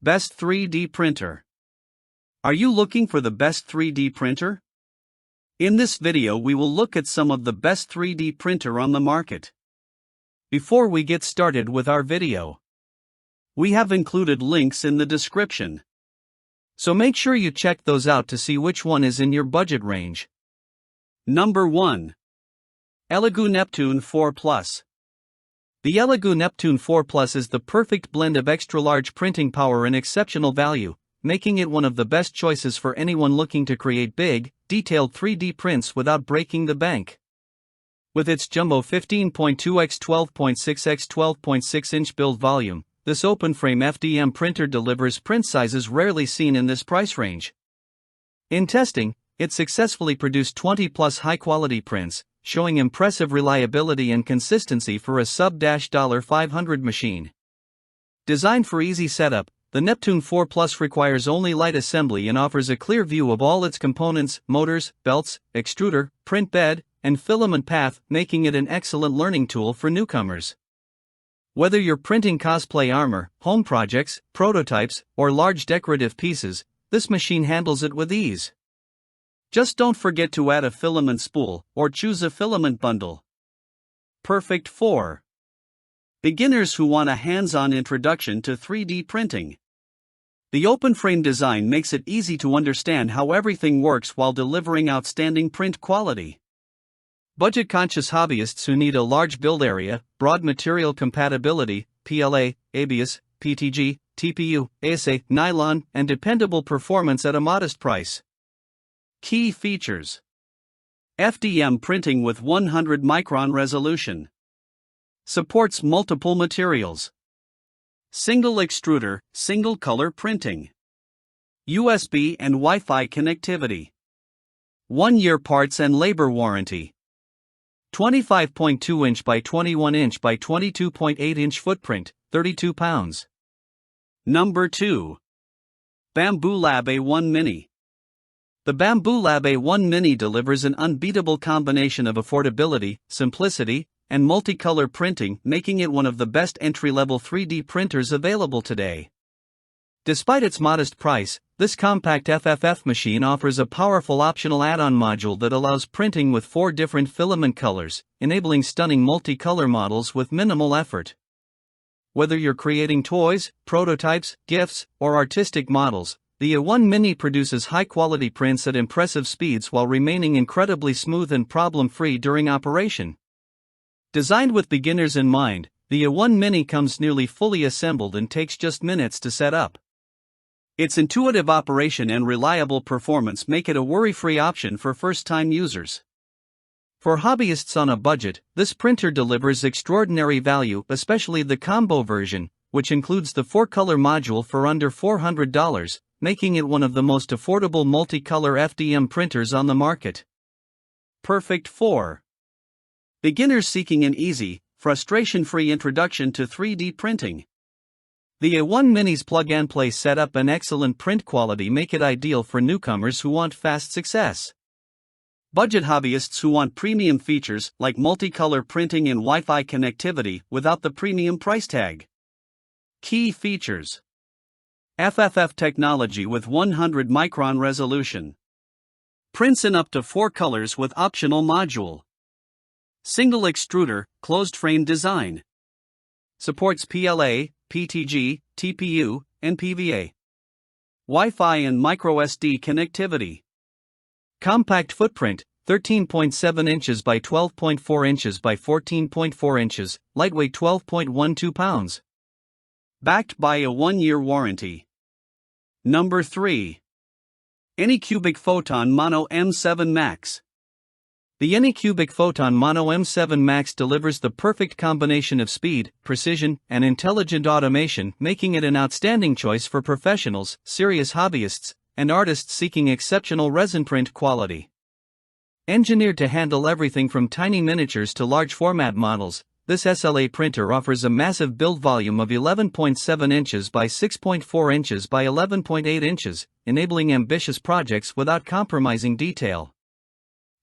Best 3D printer. Are you looking for the best 3D printer? In this video we will look at some of the best 3D printer on the market. Before we get started with our video, we have included links in the description. So make sure you check those out to see which one is in your budget range. Number 1. Elegoo Neptune 4 Plus. The Elegoo Neptune 4 Plus is the perfect blend of extra-large printing power and exceptional value, making it one of the best choices for anyone looking to create big, detailed 3D prints without breaking the bank. With its jumbo 15.2x 12.6x 12.6 inch build volume, this open-frame FDM printer delivers print sizes rarely seen in this price range. In testing, it successfully produced 20-plus high-quality prints, showing impressive reliability and consistency for a sub-$500 machine. Designed for easy setup, the Neptune 4 Plus requires only light assembly and offers a clear view of all its components, motors, belts, extruder, print bed, and filament path, making it an excellent learning tool for newcomers. Whether you're printing cosplay armor, home projects, prototypes, or large decorative pieces, this machine handles it with ease. Just don't forget to add a filament spool, or choose a filament bundle. Perfect for beginners who want a hands-on introduction to 3D printing. The open-frame design makes it easy to understand how everything works while delivering outstanding print quality. Budget-conscious hobbyists who need a large build area, broad material compatibility, PLA, ABS, PTG, TPU, ASA, nylon, and dependable performance at a modest price. Key features: FDM printing with 100 micron resolution. Supports multiple materials. Single extruder, single color printing. USB and Wi-Fi connectivity. 1-year parts and labor warranty. 25.2 inch by 21 inch by 22.8 inch footprint, 32 pounds. Number 2. Bambu Lab A1 Mini. The Bambu Lab A1 Mini delivers an unbeatable combination of affordability, simplicity, and multicolor printing, making it one of the best entry-level 3D printers available today. Despite its modest price, this compact FFF machine offers a powerful optional add-on module that allows printing with 4 different filament colors, enabling stunning multicolor models with minimal effort. Whether you're creating toys, prototypes, gifts, or artistic models, the A1 Mini produces high-quality prints at impressive speeds while remaining incredibly smooth and problem-free during operation. Designed with beginners in mind, the A1 Mini comes nearly fully assembled and takes just minutes to set up. Its intuitive operation and reliable performance make it a worry-free option for first-time users. For hobbyists on a budget, this printer delivers extraordinary value, especially the combo version, which includes the 4-color module for under $400, making it one of the most affordable multicolor FDM printers on the market. Perfect for beginners seeking an easy, frustration-free introduction to 3D printing. The A1 Mini's plug-and-play setup and excellent print quality make it ideal for newcomers who want fast success. Budget hobbyists who want premium features like multicolor printing and Wi-Fi connectivity without the premium price tag. Key features: FFF technology with 100 micron resolution. Prints in up to 4 colors with optional module. Single extruder, closed frame design. Supports PLA, PTG, TPU, and PVA. Wi-Fi and microSD connectivity. Compact footprint, 13.7 inches by 12.4 inches by 14.4 inches, lightweight 12.12 pounds. Backed by a 1-year warranty. Number 3. Anycubic Photon Mono M7 Max. The Anycubic Photon Mono M7 Max delivers the perfect combination of speed, precision, and intelligent automation, making it an outstanding choice for professionals, serious hobbyists, and artists seeking exceptional resin print quality. Engineered to handle everything from tiny miniatures to large format models, this SLA printer offers a massive build volume of 11.7 inches by 6.4 inches by 11.8 inches, enabling ambitious projects without compromising detail.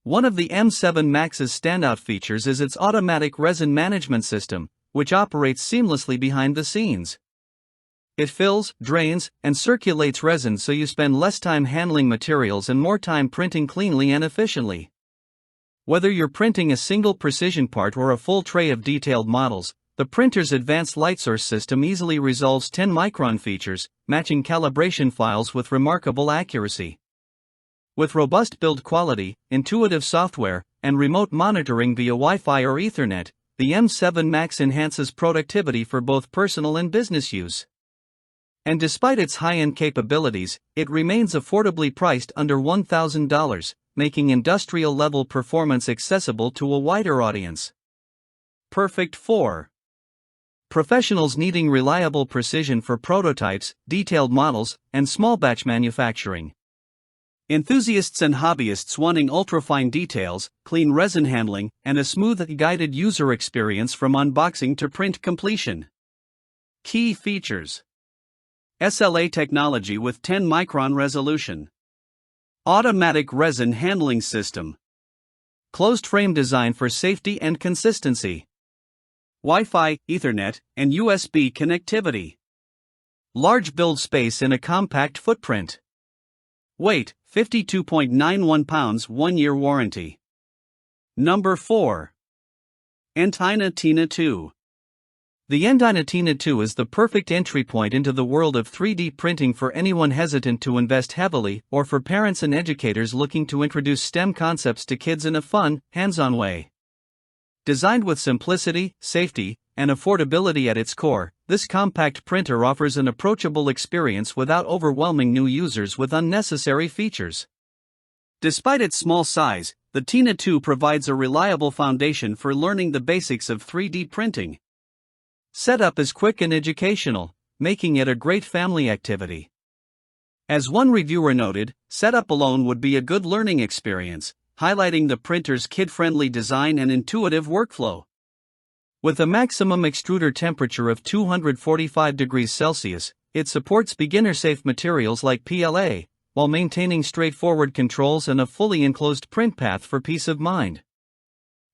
One of the M7 Max's standout features is its automatic resin management system, which operates seamlessly behind the scenes. It fills, drains, and circulates resin so you spend less time handling materials and more time printing cleanly and efficiently. Whether you're printing a single precision part or a full tray of detailed models, the printer's advanced light source system easily resolves 10-micron features, matching calibration files with remarkable accuracy. With robust build quality, intuitive software, and remote monitoring via Wi-Fi or Ethernet, the M7 Max enhances productivity for both personal and business use. And despite its high-end capabilities, it remains affordably priced under $1,000, making industrial-level performance accessible to a wider audience. Perfect for professionals needing reliable precision for prototypes, detailed models, and small-batch manufacturing. Enthusiasts and hobbyists wanting ultra-fine details, clean resin handling, and a smooth, guided user experience from unboxing to print completion. Key features: SLA technology with 10-micron resolution. Automatic resin handling system. Closed frame design for safety and consistency. Wi-Fi, Ethernet, and USB connectivity. Large build space in a compact footprint. Weight, 52.91 pounds, 1-year warranty. Number 4. Entina Tina2. The Entina Tina2 is the perfect entry point into the world of 3D printing for anyone hesitant to invest heavily or for parents and educators looking to introduce STEM concepts to kids in a fun, hands-on way. Designed with simplicity, safety, and affordability at its core, this compact printer offers an approachable experience without overwhelming new users with unnecessary features. Despite its small size, the Tina2 provides a reliable foundation for learning the basics of 3D printing. Setup is quick and educational, making it a great family activity. As one reviewer noted, setup alone would be a good learning experience, highlighting the printer's kid-friendly design and intuitive workflow. With a maximum extruder temperature of 245 degrees Celsius, it supports beginner-safe materials like PLA, while maintaining straightforward controls and a fully enclosed print path for peace of mind.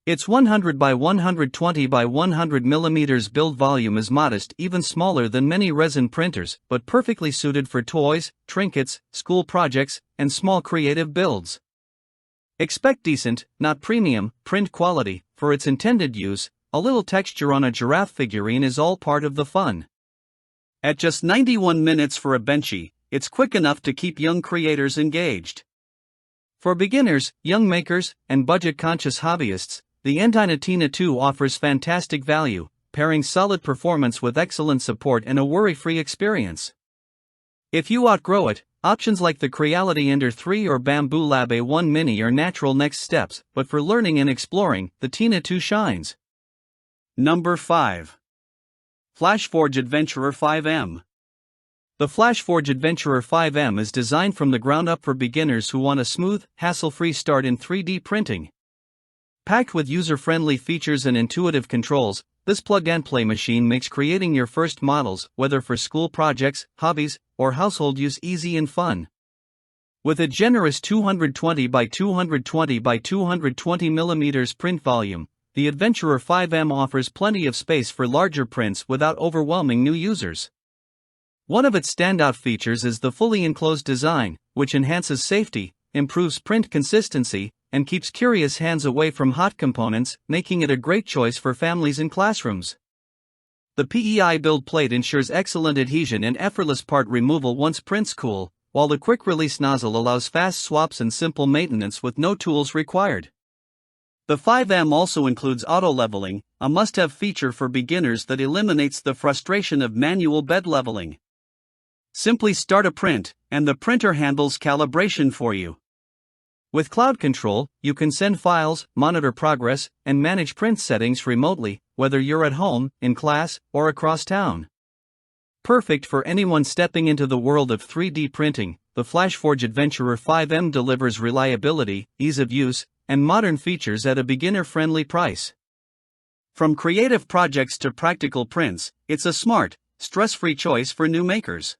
Its 100 by 120 by 100 mm build volume is modest, even smaller than many resin printers, but perfectly suited for toys, trinkets, school projects, and small creative builds. Expect decent, not premium, print quality. For its intended use, a little texture on a giraffe figurine is all part of the fun. At just 91 minutes for a benchy, it's quick enough to keep young creators engaged. For beginners, young makers, and budget-conscious hobbyists, the Entina Tina2 offers fantastic value, pairing solid performance with excellent support and a worry-free experience. If you outgrow it, options like the Creality Ender 3 or Bambu Lab A1 Mini are natural next steps, but for learning and exploring, the Tina2 shines. Number 5. Flashforge Adventurer 5M. The Flashforge Adventurer 5M is designed from the ground up for beginners who want a smooth, hassle-free start in 3D printing. Packed with user-friendly features and intuitive controls, this plug-and-play machine makes creating your first models, whether for school projects, hobbies, or household use, easy and fun. With a generous 220 by 220 by 220 mm print volume, the Adventurer 5M offers plenty of space for larger prints without overwhelming new users. One of its standout features is the fully enclosed design, which enhances safety, improves print consistency, and keeps curious hands away from hot components, making it a great choice for families and classrooms. The PEI build plate ensures excellent adhesion and effortless part removal once prints cool, while the quick-release nozzle allows fast swaps and simple maintenance with no tools required. The 5M also includes auto-leveling, a must-have feature for beginners that eliminates the frustration of manual bed leveling. Simply start a print, and the printer handles calibration for you. With cloud control, you can send files, monitor progress, and manage print settings remotely, whether you're at home, in class, or across town. Perfect for anyone stepping into the world of 3D printing, the Flashforge Adventurer 5M delivers reliability, ease of use, and modern features at a beginner-friendly price. From creative projects to practical prints, it's a smart, stress-free choice for new makers.